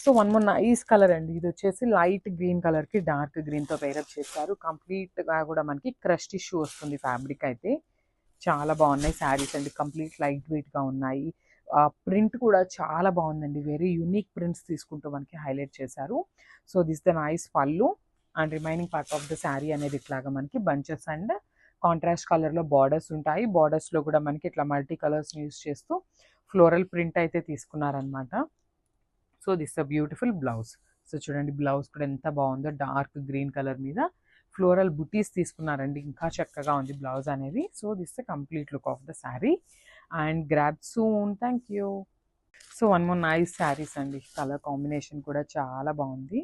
So one more nice colour అండి. ఇది వచ్చేసి లైట్ గ్రీన్ కలర్కి డార్క్ గ్రీన్తో పేరప్ చేశారు. కంప్లీట్గా కూడా మనకి క్రష్ టిష్యూ వస్తుంది ఫ్యాబ్రిక్ అయితే. చాలా బాగున్నాయి శారీస్ అండి. కంప్లీట్ లైట్ వెయిట్గా ఉన్నాయి. ప్రింట్ కూడా చాలా బాగుందండి. వెరీ యూనిక్ ప్రింట్స్ తీసుకుంటూ మనకి హైలైట్ చేశారు. So this the nice pallu and remaining part of the saree అనేది ఇట్లాగా మనకి బంచెస్ అండ్ కాంట్రాస్ట్ కలర్లో బార్డర్స్ ఉంటాయి. బార్డర్స్లో కూడా మనకి ఇట్లా మల్టీ కలర్స్ని యూస్ చేస్తూ ఫ్లోరల్ ప్రింట్ అయితే తీసుకున్నారనమాట. So this a beautiful blouse. So చూడండి బ్లౌజ్ కూడా ఎంత బాగుందో, డార్క్ గ్రీన్ కలర్ మీద ఫ్లోరల్ బుటీస్ తీసుకున్నారండి. ఇంకా చక్కగా ఉంది బ్లౌజ్ అనేది. So this the complete look of the saree and grab soon. Thank you. So one more nice sarees అండి. కలర్ కాంబినేషన్ కూడా చాలా బాగుంది.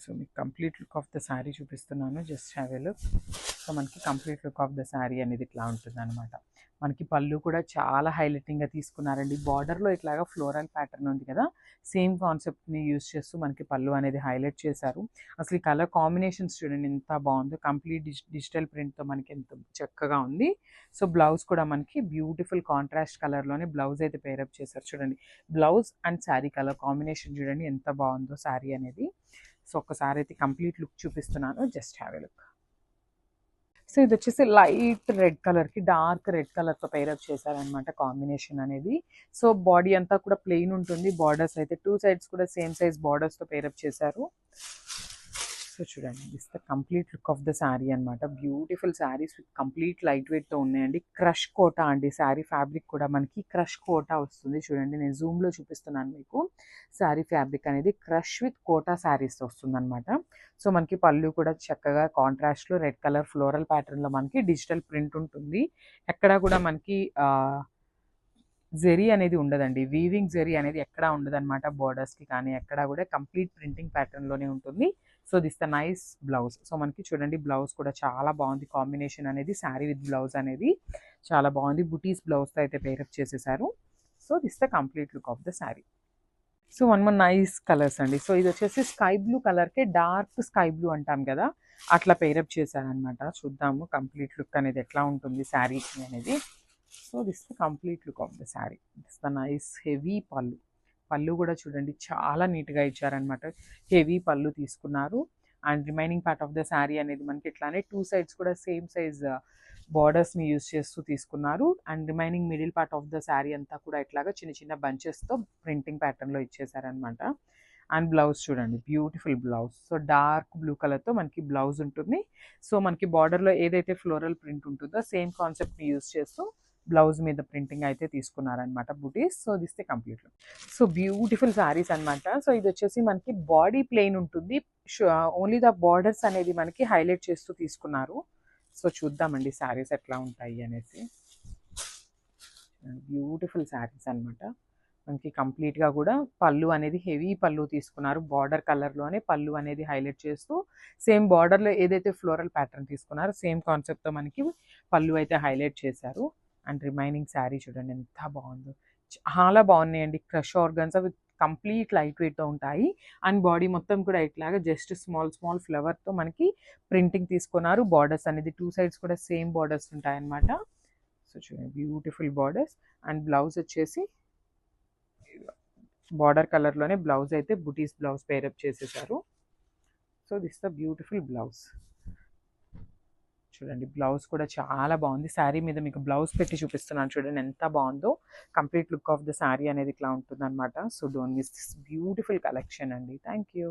సో మీకు complete look of the saree చూపిస్తున్నాను. Just have a look. So మనకి complete look of the saree అనేది ఇట్లా ఉంటుంది అనమాట. మనకి పళ్ళు కూడా చాలా హైలైటింగ్గా తీసుకున్నారండి. బార్డర్లో ఇట్లాగా ఫ్లోరల్ ప్యాటర్న్ ఉంది కదా, సేమ్ కాన్సెప్ట్ని యూస్ చేస్తూ మనకి పళ్ళు అనేది హైలైట్ చేశారు. అసలు ఈ కలర్ కాంబినేషన్స్ చూడండి ఎంత బాగుందో. కంప్లీట్ డిజిటల్ ప్రింట్తో మనకి ఎంత చక్కగా ఉంది. సో బ్లౌజ్ కూడా మనకి బ్యూటిఫుల్ కాంట్రాస్ట్ కలర్లోనే బ్లౌజ్ అయితే పేరప్ చేశారు. చూడండి blouse and sari colour combination చూడండి ఎంత బాగుందో శారీ అనేది. సో ఒక్కసారి అయితే కంప్లీట్ లుక్ చూపిస్తున్నాను. Just have a look. So ఇది వచ్చేసి లైట్ రెడ్ కలర్కి డార్క్ రెడ్ కలర్తో పేరప్ చేశారనమాట కాంబినేషన్ అనేది. సో బాడీ అంతా కూడా ప్లెయిన్ ఉంటుంది. బార్డర్స్ అయితే టూ సైడ్స్ కూడా సేమ్ సైజ్ బార్డర్స్తో పేరప్ చేశారు. సో చూడండి this the complete look of the sari అనమాట. Beautiful sarees with complete light వెయిట్తో ఉన్నాయండి. క్రష్ కోటా అండి. శారీ ఫ్యాబ్రిక్ కూడా మనకి క్రష్ కోటా వస్తుంది. చూడండి నేను జూమ్లో చూపిస్తున్నాను మీకు. శారీ ఫ్యాబ్రిక్ అనేది క్రష్ విత్ కోటా శారీస్ వస్తుంది అనమాట. సో మనకి పళ్ళు కూడా చక్కగా కాంట్రాస్ట్లో రెడ్ కలర్ ఫ్లోరల్ ప్యాటర్న్లో మనకి డిజిటల్ ప్రింట్ ఉంటుంది. ఎక్కడా కూడా మనకి జెరీ అనేది ఉండదండి. వీవింగ్ జెరీ అనేది ఎక్కడా ఉండదన్నమాట. బార్డర్స్కి కానీ ఎక్కడా కూడా కంప్లీట్ ప్రింటింగ్ ప్యాటర్న్లోనే ఉంటుంది. So this the nice blouse. So మనకి చూడండి బ్లౌజ్ కూడా చాలా బాగుంది. కాంబినేషన్ అనేది శారీ విత్ బ్లౌజ్ అనేది చాలా బాగుంది. బుటీస్ బ్లౌజ్తో అయితే పేరప్ చేసేసారు. So this the complete look of the saree. So one more nice colours అండి. సో ఇది వచ్చేసి స్కై బ్లూ కలర్కే డార్క్ స్కై బ్లూ అంటాం కదా, అట్లా పేరప్ చేశారనమాట. చూద్దాము కంప్లీట్ లుక్ అనేది ఎట్లా ఉంటుంది శారీకి అనేది. So this the complete look of the sari. This the nice heavy పళ్ళు. పళ్ళు కూడా చూడండి చాలా నీట్గా ఇచ్చారనమాట. హెవీ పళ్ళు తీసుకున్నారు. And remaining part of the saree అనేది మనకి ఇట్లానే టూ సైడ్స్ కూడా సేమ్ సైజ్ బార్డర్స్ని యూస్ చేస్తూ తీసుకున్నారు. And remaining middle part of the sari అంతా కూడా ఇట్లాగా చిన్న చిన్న బంచెస్తో ప్రింటింగ్ ప్యాటర్న్లో ఇచ్చేసారనమాట. అండ్ బ్లౌజ్ చూడండి beautiful blouse. So dark blue కలర్తో మనకి బ్లౌజ్ ఉంటుంది. సో మనకి బార్డర్లో ఏదైతే ఫ్లోరల్ ప్రింట్ ఉంటుందో సేమ్ కాన్సెప్ట్ని యూస్ చేస్తూ బ్లౌజ్ మీద ప్రింటింగ్ అయితే తీసుకున్నారనమాట బుటీస్. So this the complete look. So beautiful saris అనమాట. సో ఇది వచ్చేసి మనకి బాడీ ప్లెయిన్ ఉంటుంది. ఓన్లీ ద బార్డర్స్ అనేది మనకి హైలైట్ చేస్తూ తీసుకున్నారు. సో చూద్దామండి శారీస్ ఎట్లా ఉంటాయి అనేసి. బ్యూటిఫుల్ శారీస్ అనమాట. మనకి కంప్లీట్గా కూడా పళ్ళు అనేది హెవీ పళ్ళు తీసుకున్నారు. బార్డర్ కలర్లోనే పళ్ళు అనేది హైలైట్ చేస్తూ సేమ్ బార్డర్లో ఏదైతే ఫ్లోరల్ ప్యాటర్న్ తీసుకున్నారో సేమ్ కాన్సెప్ట్తో మనకి పళ్ళు అయితే హైలైట్ చేశారు. అండ్ రిమైనింగ్ శారీ చూడండి ఎంత బాగుందో. చాలా బాగున్నాయండి. Crush organza with complete light వెయిట్తో ఉంటాయి. అండ్ బాడీ మొత్తం కూడా ఇట్లాగా జస్ట్ స్మాల్ స్మాల్ ఫ్లవర్తో మనకి ప్రింటింగ్ తీసుకున్నారు. బార్డర్స్ అనేది టూ సైడ్స్ కూడా సేమ్ బార్డర్స్ ఉంటాయన్నమాట. సో చూడండి బ్యూటిఫుల్ బార్డర్స్. అండ్ బ్లౌజ్ వచ్చేసి బార్డర్ కలర్లోనే బ్లౌజ్ అయితే బుటీస్ బ్లౌజ్ పేరప్ చేసేసారు. So this the beautiful blouse. చూడండి బ్లౌజ్ కూడా చాలా బాగుంది. శారీ మీద మీకు బ్లౌజ్ పెట్టి చూపిస్తున్నాను చూడండి ఎంత బాగుందో. Complete look of the saree అనేది ఇట్లా ఉంటుంది అనమాట. So don't miss this beautiful collection అండి. Thank you.